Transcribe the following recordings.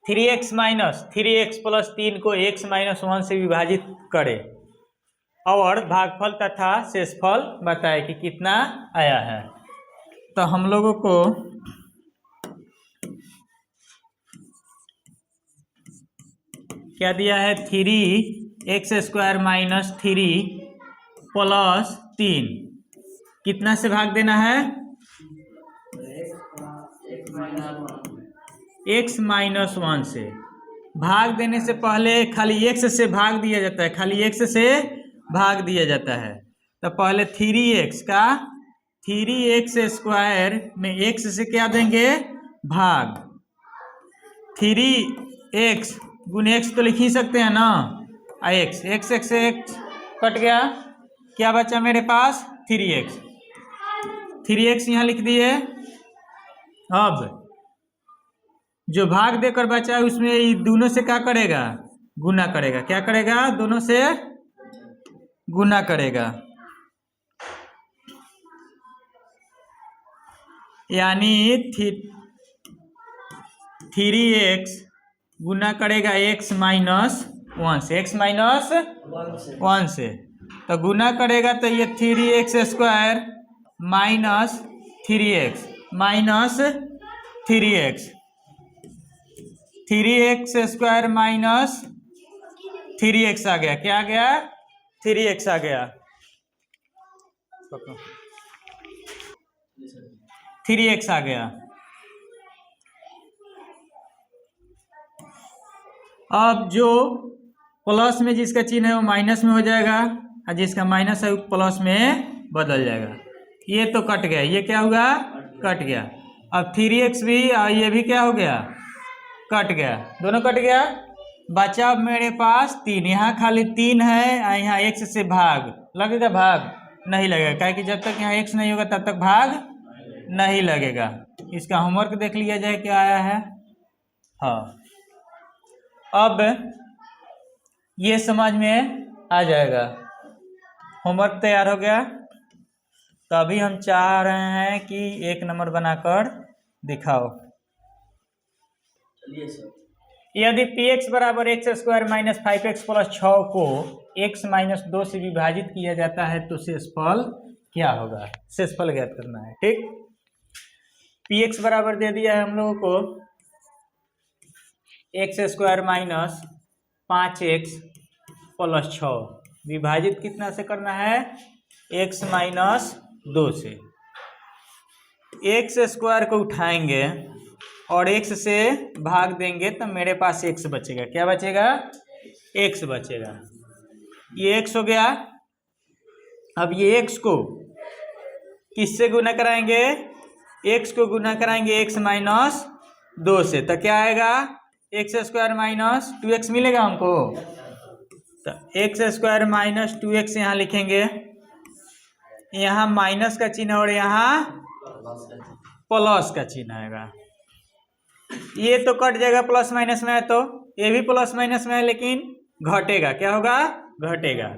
3x minus 3x plus 3 को x minus 1 से विभाजित करें और भागफल तथा शेषफल बताए कि कितना आया है। तो हम लोगों को क्या दिया है, 3x² माइनस 3 प्लस 3 कितना से भाग देना है, x माइनस 1 से। भाग देने से पहले खाली x से भाग दिया जाता है, खाली x से भाग दिया जाता है। तो पहले 3x का 3x² में x से क्या देंगे, भाग। 3x गुने x तो लिख ही सकते हैं ना, x x x x cut गया, क्या बचा मेरे पास 3x। 3x यहाँ लिख दिए। अब जो भाग देकर बचा है उसमें दोनों से क्या करेगा, गुना करेगा। क्या करेगा, दोनों से गुना करेगा, यानी 3x गुना करेगा x माइनस 1 से, x माइनस 1 से। तो गुना करेगा तो ये 3x² minus 3x minus 3x, 3x² minus 3x आ गया। क्या आ गया, 3x आ गया, 3x आ गया। अब जो प्लस में जिसका चिन्ह है वो माइनस में हो जाएगा और जिसका माइनस है वो प्लस में बदल जाएगा। ये तो कट गया, ये क्या होगा, कट गया। अब 3x भी और ये भी क्या हो गया, कट गया, दोनों कट गया। बचा अब मेरे पास 3, यहाँ खाली 3 है और यहाँ x से भाग लगेगा, भाग नहीं लगेगा, क्या कि जब तक यहाँ x नहीं होगा तब तक भाग नहीं लगेगा। इसका होमवर्क देख लिया जाए क्या आया है। हाँ, अब ये समझ में आ जाएगा। होमवर्क तैयार हो गया। तो अभी हम चाह रहे हैं कि 1 नंबर बनाकर दिखाओ। चलिए सर। यदि px बराबर x² माइनस 5x प्लस 6 को x माइनस 2 से विभाजित किया जाता है तो शेषफल क्या होगा, शेषफल ज्ञात करना है। ठीक, px बराबर दे दिया है हम लोगों को x² माइनस 5x प्लस 6, विभाजित कितना से करना है, x माइनस 2 से। x² को उठाएंगे और x से भाग देंगे तो मेरे पास x बचेगा। क्या बचेगा, x बचेगा। ये x हो गया। अब ये x को किससे गुना कराएंगे, x को गुना कराएंगे x माइनस 2 से। तो क्या आएगा, x² माइनस 2x मिलेगा हमको। तो x² माइनस 2x यहाँ लिखेंगे, यहाँ माइनस का चिन्ह और यहाँ प्लस का चिन्ह आएगा। ये तो कट जाएगा, प्लस माइनस में है तो ये भी प्लस माइनस में है लेकिन घटेगा। क्या होगा, घटेगा।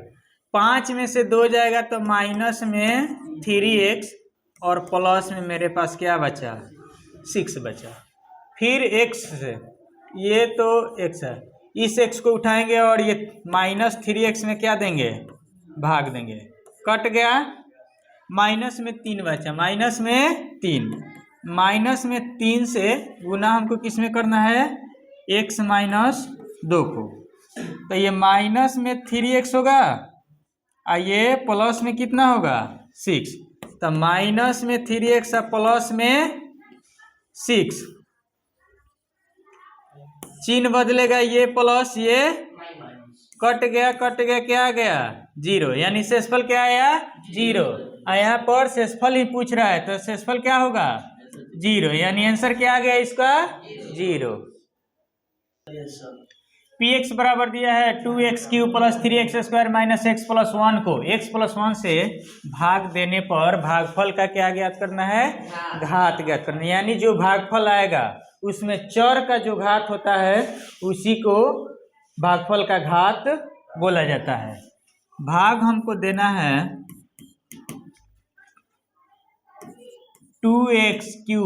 5 में से 2 जाएगा तो माइनस में 3x और प्लस में मेरे पास क्या बचा, 6 बचा। फिर x से, ये तो x है, इस x को उठाएंगे और ये माइनस 3x में क्या देंगे, भाग देंगे। कट गया, माइनस में 3 बचा, माइनस में 3, माइनस में 3 से गुना हमको किस में करना है, x माइनस 2 को। तो ये माइनस में 3x होगा और ये प्लस में कितना होगा, 6। तो माइनस में 3x और प्लस में 6, चिन्ह बदलेगा, ये प्लस ये कट गया, कट गया, क्या आ गया, 0। यानी शेषफल क्या आया, 0। और यहाँ पर शेषफल ही पूछ रहा है तो शेषफल क्या होगा, 0। यानी आंसर क्या आ गया इसका, 0। px बराबर दिया है 2x³ plus 3x² minus x plus 1 को x प्लस 1 से भाग देने पर भागफल का क्या ज्ञात करना है, घात ज्ञात करना है। यानी जो भागफल आएगा उसमें चर का जो घात होता है उसी को भागफल का घात बोला जाता है। भाग हमको देना है 2x³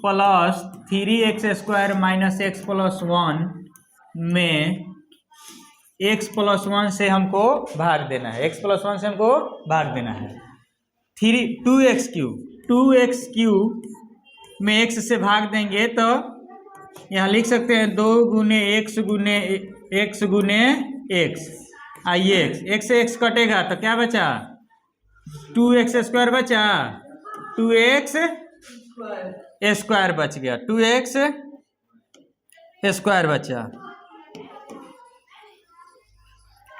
plus 3x² minus x plus 1 में x प्लस 1 से हमको भाग देना है, x प्लस 1 से हमको भाग देना है। 2x³ में x से भाग देंगे तो यहाँ लिख सकते हैं 2 गुने x गुने x। आइए x से x कटेगा तो क्या बचा, 2x² बचा, 2x² बच गया, 2x² बचा।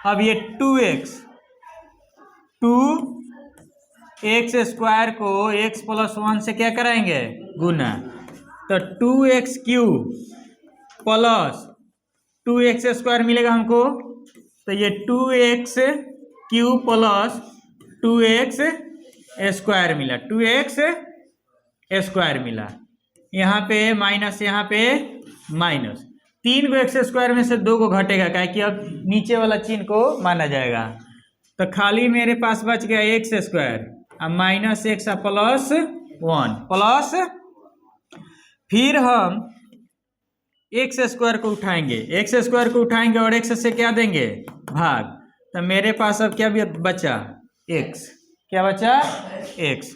अब ये 2x² को x प्लस 1 से क्या कराएंगे, गुना। तो 2x³ प्लस 2x² मिलेगा हमको, तो ये 2x³ प्लस 2x² मिला, 2x² मिला। यहाँ पे माइनस, यहाँ पे माइनस। 3 को x² में से 2 को घटेगा, क्या कि अब नीचे वाला चिन्ह को माना जाएगा। तो खाली मेरे पास बच गया x² अब माइनस x प्लस 1 प्लस, फिर हम x² को उठाएंगे, x² को उठाएंगे और x से क्या देंगे, भाग। तो मेरे पास अब क्या बचा, x। क्या बचा, x।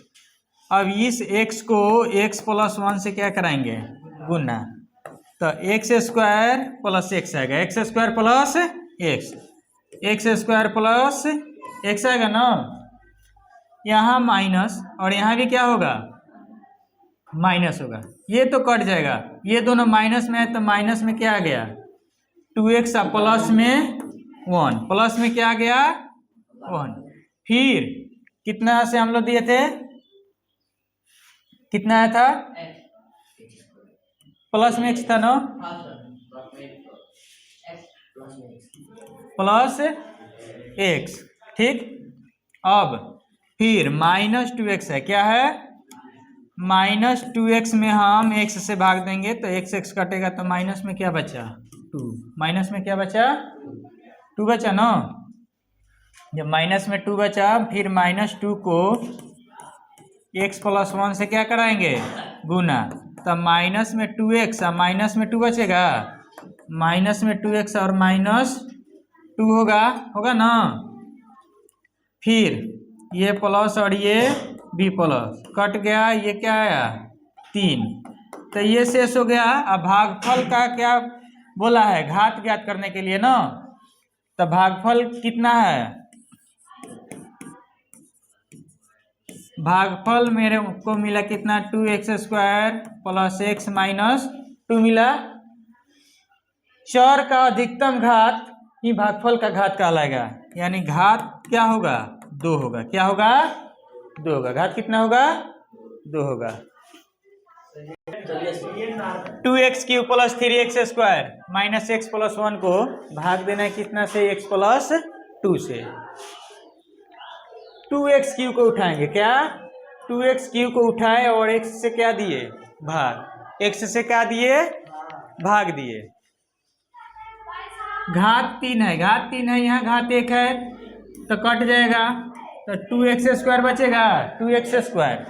अब इस x को x प्लस 1 से क्या कराएंगे, गुना। तो x² प्लस x आएगा, x² plus x² plus x आएगा ना। यहाँ माइनस और यहाँ भी क्या होगा, माइनस होगा। ये तो कट जाएगा, ये दोनों माइनस में है तो माइनस में क्या आ गया, 2x प्लस में 1, प्लस में क्या आ गया, 1। फिर कितना से हम लोग दिए थे, कितना आया था, प्लस में x था ना, प्लस x, ठीक। अब फिर माइनस 2x है, क्या है, माइनस 2x में हम x से भाग देंगे तो x कटेगा, तो माइनस में क्या बचा, 2। माइनस में क्या बचा, 2 बचा ना। जब माइनस में 2 बचा, फिर -2 को x प्लस 1 से क्या कराएंगे, गुना। तो माइनस में 2x और माइनस में 2 बचेगा, माइनस में 2x और -2 होगा ना। फिर ये प्लस और ये भी प्लस कट गया, ये क्या आया, 3। तो ये शेष हो गया। अब भागफल का क्या बोला है, घात ज्ञात करने के लिए ना। तो भागफल कितना है, भागफल मेरे को मिला कितना, 2x² प्लस x माइनस 2 मिला। चर का अधिकतम घात ही भागफल का घात कहलाएगा, यानी घात क्या होगा, 2 होगा। क्या होगा, 2 होगा। घात कितना होगा, 2 होगा। 2x³ plus 3x² minus x plus 1 को भाग देना है कितना से, x प्लस 2 से। 2x³ को उठाएंगे, क्या, 2x³ को उठाए और x से क्या दिए, भाग। x से क्या दिए, भाग दिए। घात 3 है, घात 3 है, यहाँ घात 1 है तो कट जाएगा, तो 2x² बचेगा, 2x²।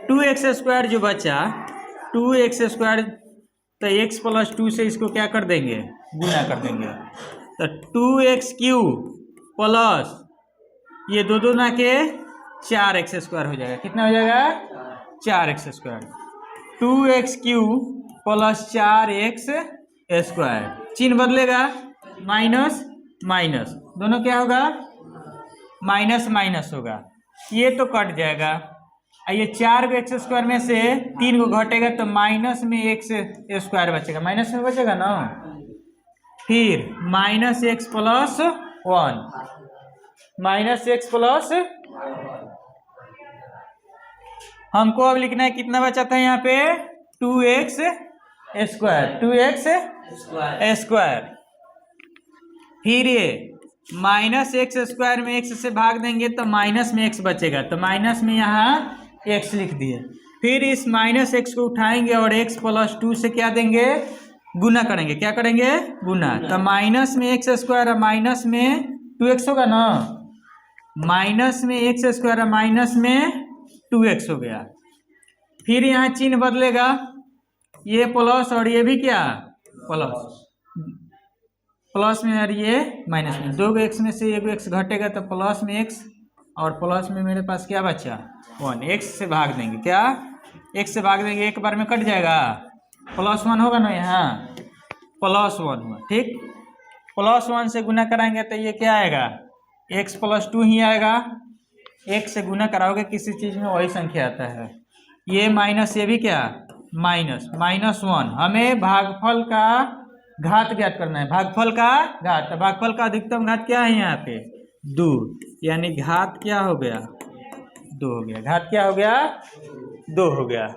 2x² जो बचा, 2x² तो x प्लस 2 से इसको क्या कर देंगे, गुना कर देंगे। तो 2x³ प्लस ये दो ना के 4x² हो जाएगा। कितना हो जाएगा, 4x²। 2x³ प्लस 4x², चिन्ह बदलेगा, माइनस माइनस, दोनों क्या होगा, माइनस माइनस होगा। ये तो कट जाएगा। ये 4 को x² में से 3 को घटेगा तो माइनस में x² बचेगा, माइनस में बचेगा ना। फिर -x प्लस 1, -x प्लस, हमको अब लिखना है कितना बचा था यहाँ पे, 2x², 2x²। फिर ये -x² में x से भाग देंगे तो माइनस में x बचेगा, तो माइनस में यहाँ x लिख दिए। फिर इस -x को उठाएंगे और x प्लस 2 से क्या देंगे, गुना करेंगे। क्या करेंगे, गुना। तो माइनस में x² और माइनस में 2x होगा ना, माइनस में x² और माइनस में 2x हो गया। फिर यहाँ चिन्ह बदलेगा, ये प्लस और ये भी क्या प्लस, प्लस में और ये माइनस में, 2 एक्स में से 1 एक्स घटेगा तो प्लस में एक्स, और प्लस में मेरे पास क्या बचा 1, एक्स से भाग देंगे, क्या एक्स से भाग देंगे, एक बार में कट जाएगा, +1 होगा ना, यहाँ +1 हुआ, ठीक। +1 से गुना कराएंगे तो ये क्या आएगा, x + 2 ही आएगा, एक से गुना कराओगे किसी चीज़ में वही संख्या आता है, ये माइनस ये भी क्या -1, हमें भागफल का घात ज्ञात करना है, भागफल का घात, तो भागफल का अधिकतम घात क्या है यहाँ पे 2, यानी घात क्या हो गया 2 हो गया, घात क्या हो गया 2 हो गया।